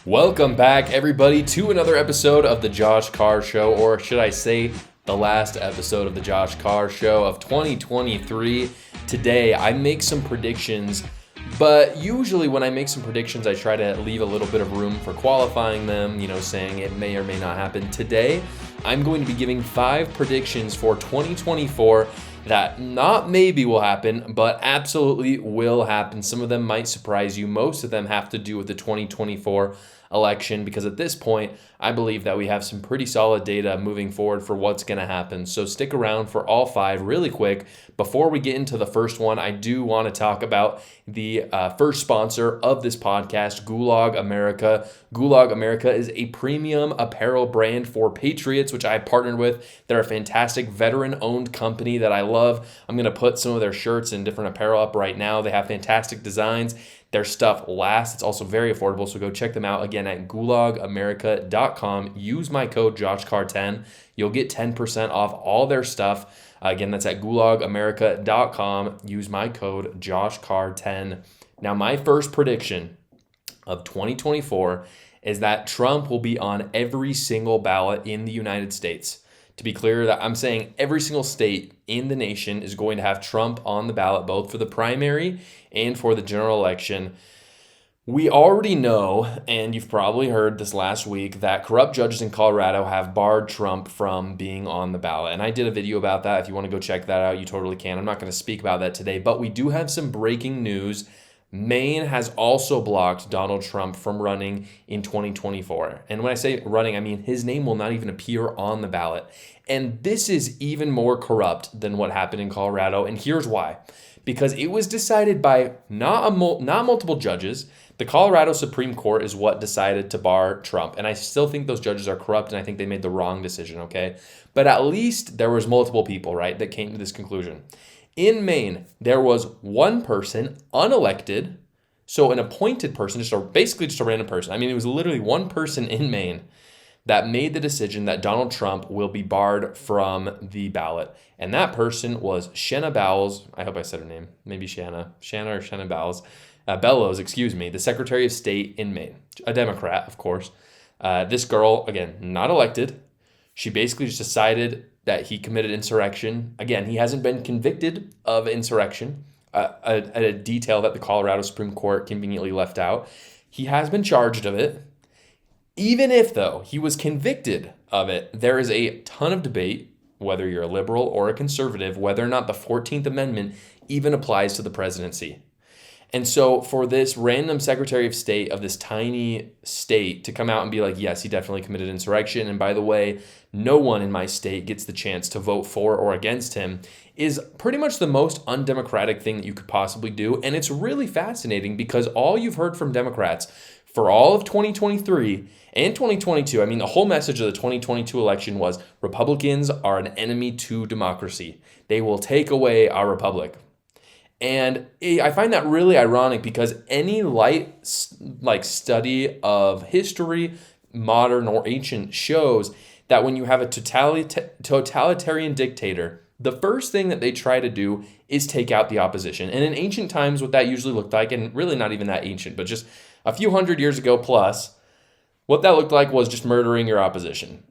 Welcome back, everybody, to another episode of the Josh Carr Show, or should I say, the last episode of the Josh Carr Show of 2023. Today, I make some predictions, but usually when I make some predictions, I try to leave a little bit of room for qualifying them, saying it may or may not happen. Today, I'm going to be giving 5 predictions for 2024 that not maybe will happen, but absolutely will happen. Some of them might surprise you. Most of them have to do with the 2024 election, because at this point, I believe that we have some pretty solid data moving forward for what's going to happen. So stick around for all 5 really quick. Before we get into the first one, I do want to talk about the first sponsor of this podcast, Gulag America. Gulag America is a premium apparel brand for patriots, which I partnered with. They're a fantastic veteran-owned company that I love. I'm going to put some of their shirts and different apparel up right now. They have fantastic designs. Their stuff lasts. It's also very affordable, so go check them out again at gulagamerica.com. Use my code JoshCarr10. You'll get 10% off all their stuff. Again, that's at gulagamerica.com. Use my code JoshCarr10. Now, my first prediction of 2024 is that Trump will be on every single ballot in the United States. To be clear, that I'm saying every single state in the nation is going to have Trump on the ballot, both for the primary and for the general election. We already know, and you've probably heard this last week, that corrupt judges in Colorado have barred Trump from being on the ballot. And I did a video about that. If you want to go check that out, you totally can. I'm not going to speak about that today, but we do have some breaking news. Maine has also blocked Donald Trump from running in 2024. And when I say running, I mean his name will not even appear on the ballot. And this is even more corrupt than what happened in Colorado. And here's why. Because it was decided by not multiple judges. The Colorado Supreme Court is what decided to bar Trump. And I still think those judges are corrupt, and I think they made the wrong decision, okay? But at least there was multiple people, right, that came to this conclusion. In Maine, there was one person, unelected, so an appointed person, basically just a random person. I mean, it was literally one person in Maine that made the decision that Donald Trump will be barred from the ballot. And that person was Shanna Bowles. I hope I said her name. Maybe Shanna or Shanna Bowles. Bellows, the Secretary of State in Maine. A Democrat, of course. This girl, again, not elected. She basically just decided that he committed insurrection. Again, he hasn't been convicted of insurrection, a detail that the Colorado Supreme Court conveniently left out. He has been charged of it. Even if, though, he was convicted of it, there is a ton of debate, whether you're a liberal or a conservative, whether or not the 14th Amendment even applies to the presidency. And so for this random Secretary of State of this tiny state to come out and be like, yes, he definitely committed insurrection, and by the way, no one in my state gets the chance to vote for or against him, is pretty much the most undemocratic thing that you could possibly do. And it's really fascinating because all you've heard from Democrats for all of 2023 and 2022, I mean, the whole message of the 2022 election was Republicans are an enemy to democracy. They will take away our republic. And I find that really ironic because any light study of history, modern or ancient, shows that when you have a totalitarian dictator, the first thing that they try to do is take out the opposition. And in ancient times, what that usually looked like, and really not even that ancient, but just a few hundred years ago plus, what that looked like was just murdering your opposition.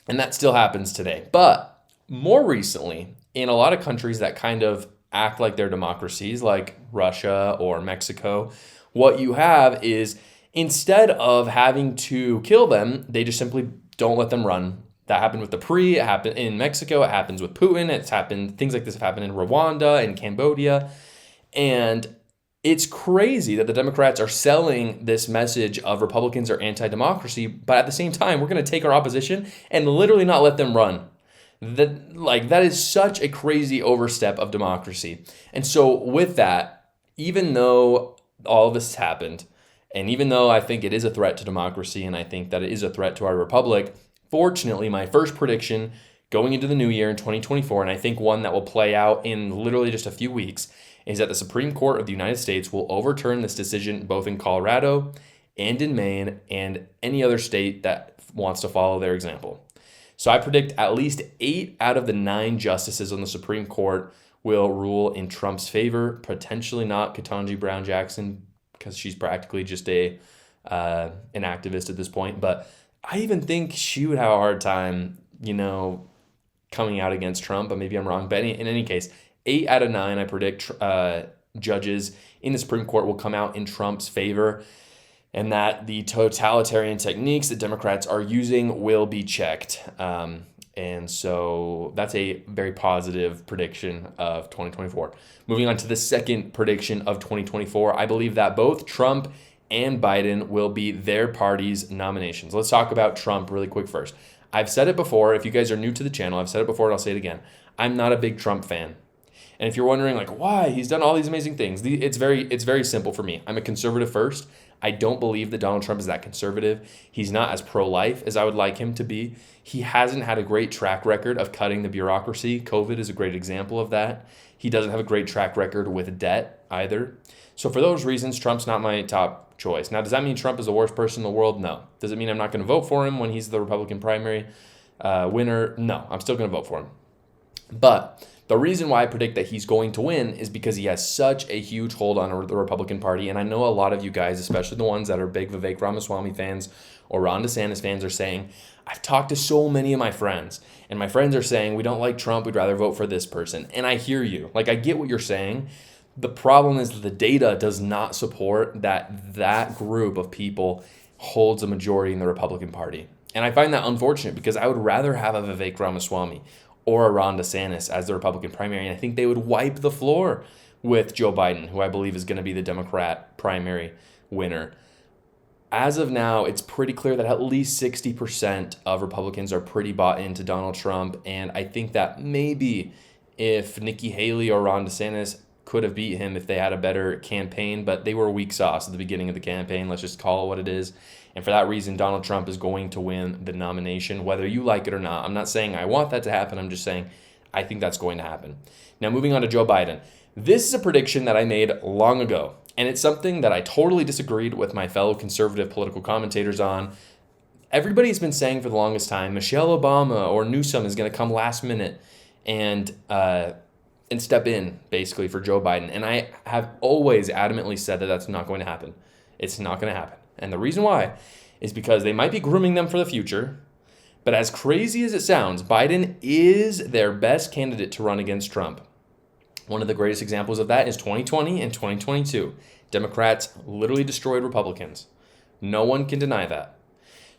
And that still happens today. But more recently, in a lot of countries that kind of act like they're democracies, like Russia or Mexico, what you have is instead of having to kill them, they just simply don't let them run. That happened with it happened in Mexico, it happens with Putin, things like this have happened in Rwanda and Cambodia. And it's crazy that the Democrats are selling this message of Republicans are anti-democracy, but at the same time, we're going to take our opposition and literally not let them run. That is such a crazy overstep of democracy. And so with that, even though all of this has happened, and even though I think it is a threat to democracy, and I think that it is a threat to our republic, fortunately, my first prediction going into the new year in 2024, and I think one that will play out in literally just a few weeks, is that the Supreme Court of the United States will overturn this decision both in Colorado and in Maine and any other state that wants to follow their example. So I predict at least 8 out of the 9 justices on the Supreme Court will rule in Trump's favor, potentially not Ketanji Brown Jackson, because she's practically just a an activist at this point. But I even think she would have a hard time, coming out against Trump, but maybe I'm wrong. But in any case, 8 out of 9, I predict judges in the Supreme Court will come out in Trump's favor, and that the totalitarian techniques that Democrats are using will be checked. And so that's a very positive prediction of 2024. Moving on to the second prediction of 2024, I believe that both Trump and Biden will be their party's nominations. Let's talk about Trump really quick first. I've said it before. If you guys are new to the channel, I've said it before and I'll say it again. I'm not a big Trump fan. And if you're wondering why he's done all these amazing things, it's very simple for me. I'm a conservative first. I don't believe that Donald Trump is that conservative. He's not as pro-life as I would like him to be. He hasn't had a great track record of cutting the bureaucracy. COVID is a great example of that. He doesn't have a great track record with debt either. So for those reasons, Trump's not my top choice. Now, does that mean Trump is the worst person in the world? No. Does it mean I'm not going to vote for him when he's the Republican primary winner? No, I'm still going to vote for him. But the reason why I predict that he's going to win is because he has such a huge hold on the Republican Party. And I know a lot of you guys, especially the ones that are big Vivek Ramaswamy fans or Ron DeSantis fans, are saying, I've talked to so many of my friends, and my friends are saying, we don't like Trump, we'd rather vote for this person. And I hear you. I get what you're saying. The problem is that the data does not support that group of people holds a majority in the Republican Party. And I find that unfortunate because I would rather have a Vivek Ramaswamy or a Ron DeSantis as the Republican primary, and I think they would wipe the floor with Joe Biden, who I believe is going to be the Democrat primary winner. As of now, it's pretty clear that at least 60% of Republicans are pretty bought into Donald Trump, and I think that maybe if Nikki Haley or Ron DeSantis could have beat him if they had a better campaign, but they were weak sauce at the beginning of the campaign. Let's just call it what it is. And for that reason, Donald Trump is going to win the nomination, whether you like it or not. I'm not saying I want that to happen. I'm just saying I think that's going to happen. Now, moving on to Joe Biden. This is a prediction that I made long ago, and it's something that I totally disagreed with my fellow conservative political commentators on. Everybody's been saying for the longest time, Michelle Obama or Newsom is going to come last minute and step in, basically, for Joe Biden. And I have always adamantly said that that's not going to happen. It's not going to happen. And the reason why is because they might be grooming them for the future, but as crazy as it sounds, Biden is their best candidate to run against Trump. One of the greatest examples of that is 2020 and 2022. Democrats literally destroyed Republicans. No one can deny that.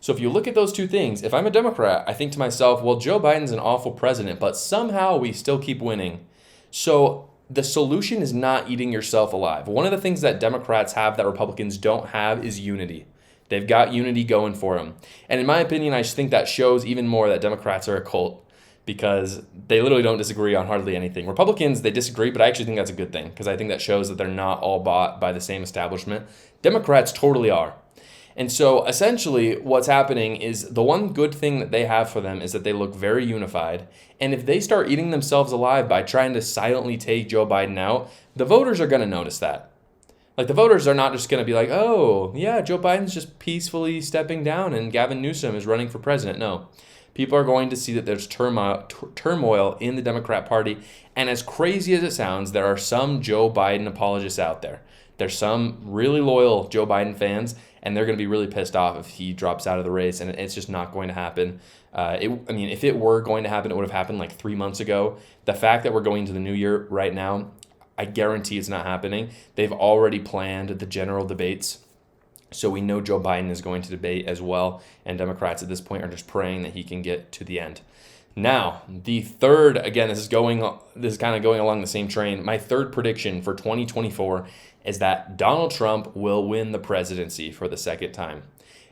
So if you look at those two things, if I'm a Democrat, I think to myself, well, Joe Biden's an awful president, but somehow we still keep winning. So the solution is not eating yourself alive. One of the things that Democrats have that Republicans don't have is unity. They've got unity going for them. And in my opinion, I just think that shows even more that Democrats are a cult because they literally don't disagree on hardly anything. Republicans, they disagree, but I actually think that's a good thing because I think that shows that they're not all bought by the same establishment. Democrats totally are. And so essentially what's happening is the one good thing that they have for them is that they look very unified. And if they start eating themselves alive by trying to silently take Joe Biden out, the voters are going to notice that. The voters are not just going to be like, oh, yeah, Joe Biden's just peacefully stepping down and Gavin Newsom is running for president. No, people are going to see that there's turmoil in the Democrat Party. And as crazy as it sounds, there are some Joe Biden apologists out there. There's some really loyal Joe Biden fans, and they're going to be really pissed off if he drops out of the race, and it's just not going to happen. If it were going to happen, it would have happened 3 months ago. The fact that we're going into the new year right now, I guarantee it's not happening. They've already planned the general debates, so we know Joe Biden is going to debate as well, and Democrats at this point are just praying that he can get to the end. Now, the third, again, this is kind of going along the same train. My third prediction for 2024 is that Donald Trump will win the presidency for the second time.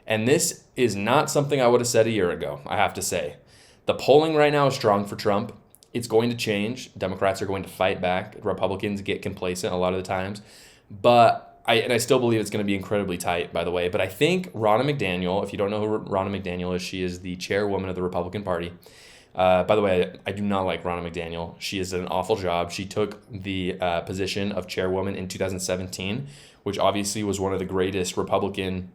And this is not something I would have said a year ago, I have to say. The polling right now is strong for Trump. It's going to change. Democrats are going to fight back. Republicans get complacent a lot of the times. But I still believe it's going to be incredibly tight, by the way. But I think Ronna McDaniel, if you don't know who Ronna McDaniel is, she is the chairwoman of the Republican Party. By the way, I do not like Ronna McDaniel. She is an awful job. She took the position of chairwoman in 2017, which obviously was one of the greatest Republican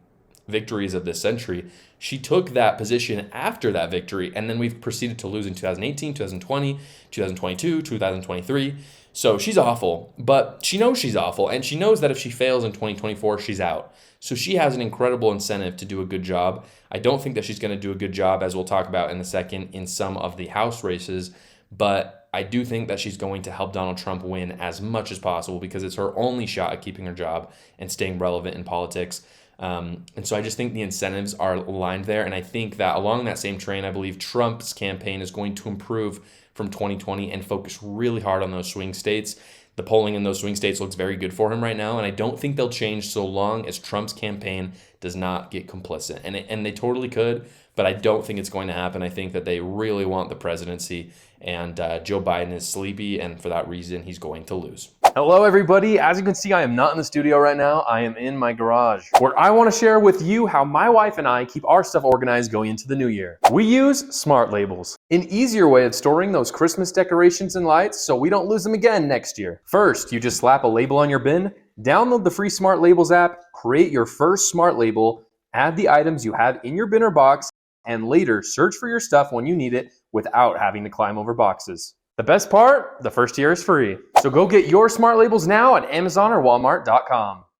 victories of this century. She took that position after that victory, and then we've proceeded to lose in 2018, 2020, 2022, 2023. So she's awful, but she knows she's awful, and she knows that if she fails in 2024, she's out. So she has an incredible incentive to do a good job. I don't think that she's going to do a good job, as we'll talk about in a second, in some of the House races, but I do think that she's going to help Donald Trump win as much as possible because it's her only shot at keeping her job and staying relevant in politics. And so I just think the incentives are aligned there. And I think that along that same train, I believe Trump's campaign is going to improve from 2020 and focus really hard on those swing states. The polling in those swing states looks very good for him right now, and I don't think they'll change so long as Trump's campaign does not get complicit. And they totally could, but I don't think it's going to happen. I think that they really want the presidency, and Joe Biden is sleepy, and for that reason, he's going to lose. Hello, everybody. As you can see, I am not in the studio right now. I am in my garage, where I want to share with you how my wife and I keep our stuff organized going into the new year. We use smart labels, an easier way of storing those Christmas decorations and lights so we don't lose them again next year. First, you just slap a label on your bin, download the free Smart Labels app, create your first smart label, add the items you have in your bin or box, and later search for your stuff when you need it without having to climb over boxes. The best part, the first year is free. So go get your smart labels now at Amazon or Walmart.com.